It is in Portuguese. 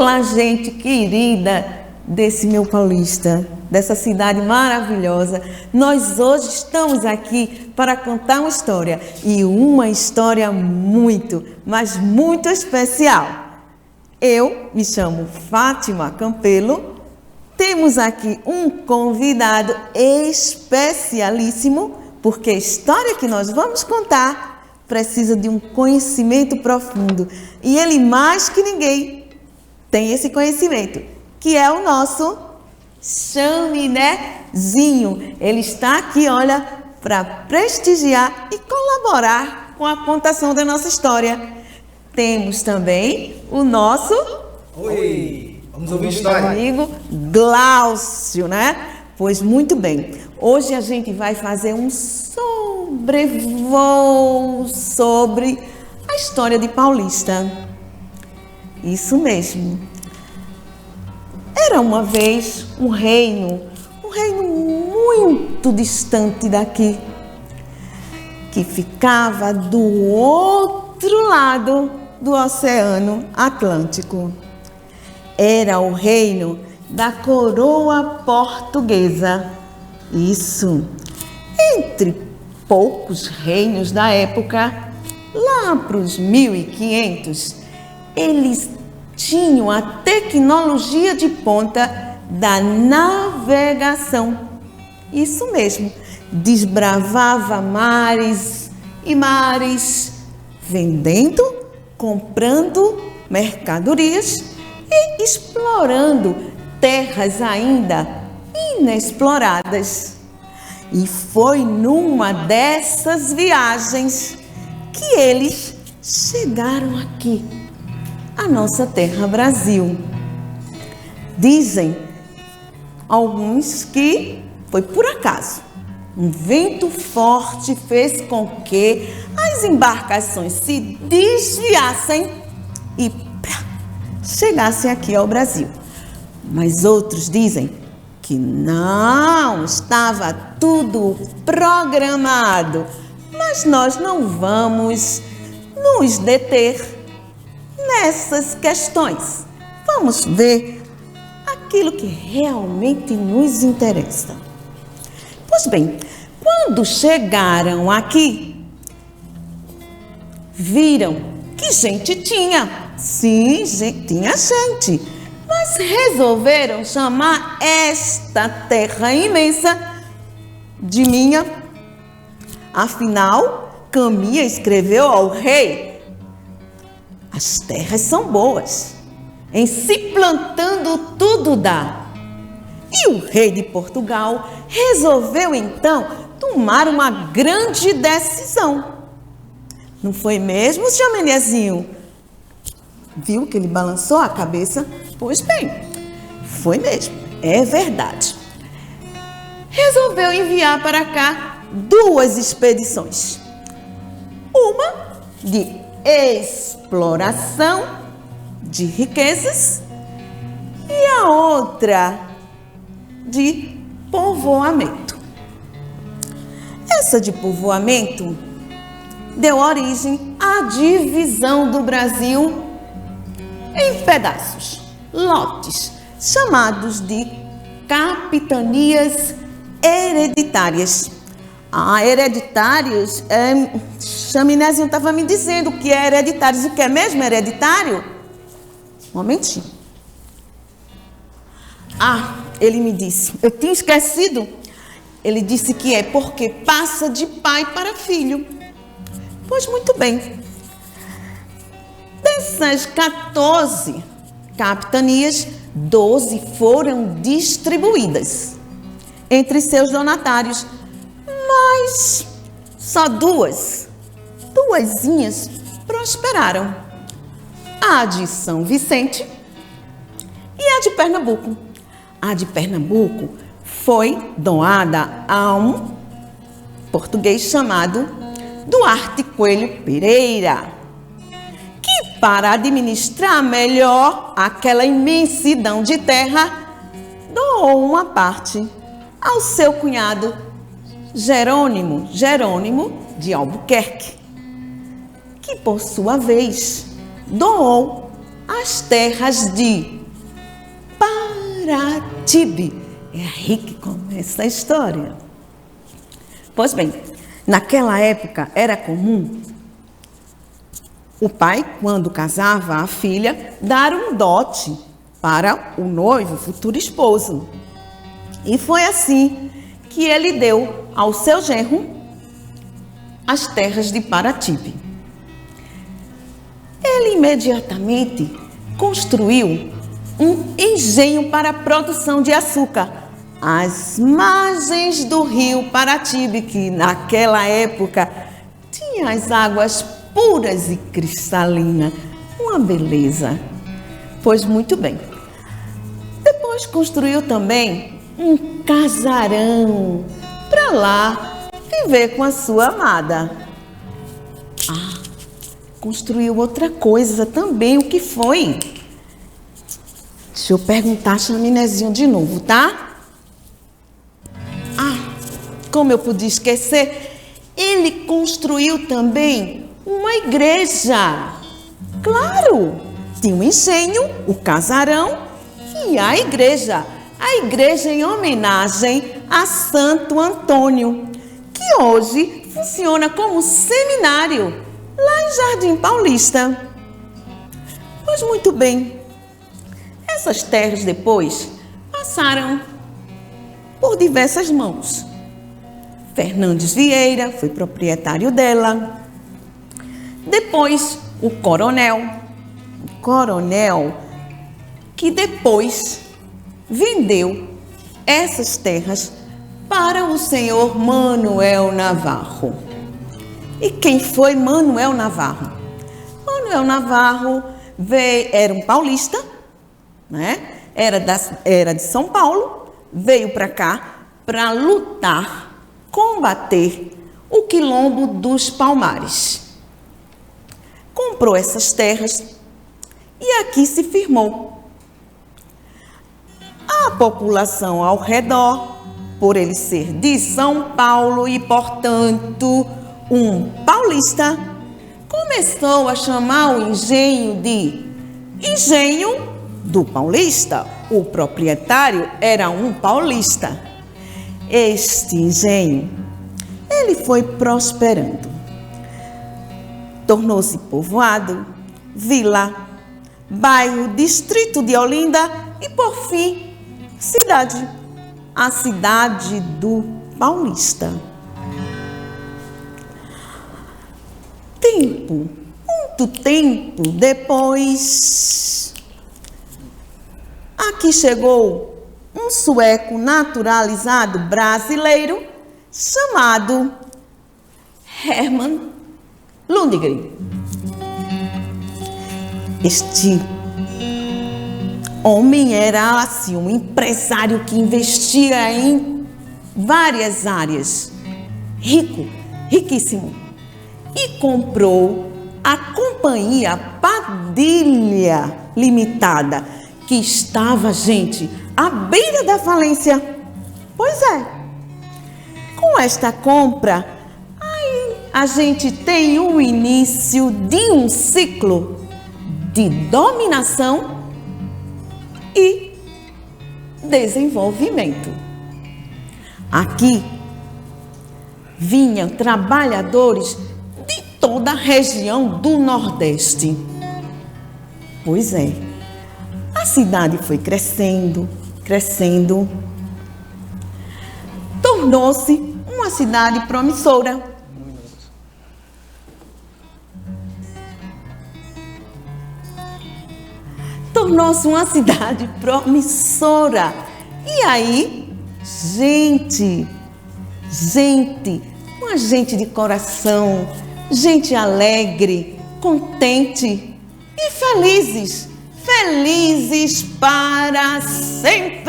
Olá, gente querida desse meu Paulista, dessa cidade maravilhosa. Nós hoje estamos aqui para contar uma história, e uma história muito, mas muito especial. Eu me chamo Fátima Campelo. Temos aqui um convidado especialíssimo, porque a história que nós vamos contar precisa de um conhecimento profundo. E ele, mais que ninguém, tem esse conhecimento, que é o nosso Chaminézinho. Ele está aqui, olha, para prestigiar e colaborar com a contação da nossa história. Temos também o nosso... Oi! Vamos ouvir a história. Amigo Glaucio, né? Pois muito bem. Hoje a gente vai fazer um sobrevoo sobre a história de Paulista. Isso mesmo. Era uma vez um reino muito distante daqui, que ficava do outro lado do Oceano Atlântico. Era o reino da coroa portuguesa. Isso. Entre poucos reinos da época, lá para os 1500, eles tinham a tecnologia de ponta da navegação. Isso mesmo. Desbravava mares e mares, vendendo, comprando mercadorias e explorando terras ainda inexploradas. E foi numa dessas viagens que eles chegaram aqui, a nossa terra Brasil. Dizem alguns que foi por acaso. Um vento forte fez com que as embarcações se desviassem e chegassem aqui ao Brasil. Mas outros dizem que não, estava tudo programado. Mas nós não vamos nos deter nessas questões. Vamos ver aquilo que realmente nos interessa. Pois bem, quando chegaram aqui, viram que gente tinha. Sim, tinha gente. Mas resolveram chamar esta terra imensa de minha. Afinal, Caminha escreveu ao rei: as terras são boas, em se plantando tudo dá. E o rei de Portugal resolveu então tomar uma grande decisão. Não foi mesmo, Chaminézinho? Viu que ele balançou a cabeça? Pois bem, foi mesmo, é verdade. Resolveu enviar para cá 2 expedições. Uma de exploração de riquezas e a outra de povoamento. Essa de povoamento deu origem à divisão do Brasil em pedaços, lotes, chamados de capitanias hereditárias. Hereditários, Chaminézinho estava me dizendo que é hereditários. O que é mesmo hereditário? Um momentinho. Ele me disse, eu tinha esquecido. Ele disse que é porque passa de pai para filho. Pois muito bem. Dessas 14 capitanias, 12 foram distribuídas entre seus donatários, mas só duasinhas prosperaram. A de São Vicente e a de Pernambuco. A de Pernambuco foi doada a um português chamado Duarte Coelho Pereira, que, para administrar melhor aquela imensidão de terra, doou uma parte ao seu cunhado Jerônimo de Albuquerque, que, por sua vez, doou a as terras de Paratibe. É aí que começa a história. Pois bem, naquela época era comum o pai, quando casava a filha, dar um dote para o noivo, futuro esposo. E foi assim que ele deu ao seu genro as terras de Paratibe. Ele imediatamente construiu um engenho para a produção de açúcar às margens do rio Paratibe, que naquela época tinha as águas puras e cristalinas, uma beleza. Pois muito bem. Depois construiu também um casarão para lá viver com a sua amada. Construiu outra coisa também. O que foi? Deixa eu perguntar a Chaminézinho de novo, tá? Como eu podia esquecer, ele construiu também uma igreja. Claro, tinha um engenho, o casarão e a igreja. A igreja em homenagem a Santo Antônio, que hoje funciona como seminário lá em Jardim Paulista. Pois muito bem, essas terras depois passaram por diversas mãos. Fernandes Vieira foi proprietário dela. Depois o coronel que depois vendeu essas terras para o senhor Manuel Navarro. E quem foi Manuel Navarro? Manuel Navarro era um paulista, né? Era de São Paulo, veio para cá para lutar, combater o quilombo dos Palmares. Comprou essas terras e aqui se firmou. A população ao redor, por ele ser de São Paulo e, portanto, um paulista, começou a chamar o engenho de Engenho do Paulista. O proprietário era um paulista. Este engenho, ele foi prosperando. Tornou-se povoado, vila, bairro, distrito de Olinda e, por fim, cidade. A cidade do Paulista. Muito tempo depois, aqui chegou um sueco naturalizado brasileiro chamado Herman Lundgren. Este homem era assim, um empresário que investia em várias áreas, riquíssimo, e comprou a Companhia Padilha Limitada, que estava, gente, à beira da falência. Pois é. Com esta compra, aí a gente tem o início de um ciclo de dominação e desenvolvimento. Aqui vinham trabalhadores de toda a região do Nordeste. Pois é. A cidade foi crescendo, tornou-se uma cidade promissora. Tornou-se uma cidade promissora. E aí, uma gente de coração, gente alegre, contente e felizes para sempre.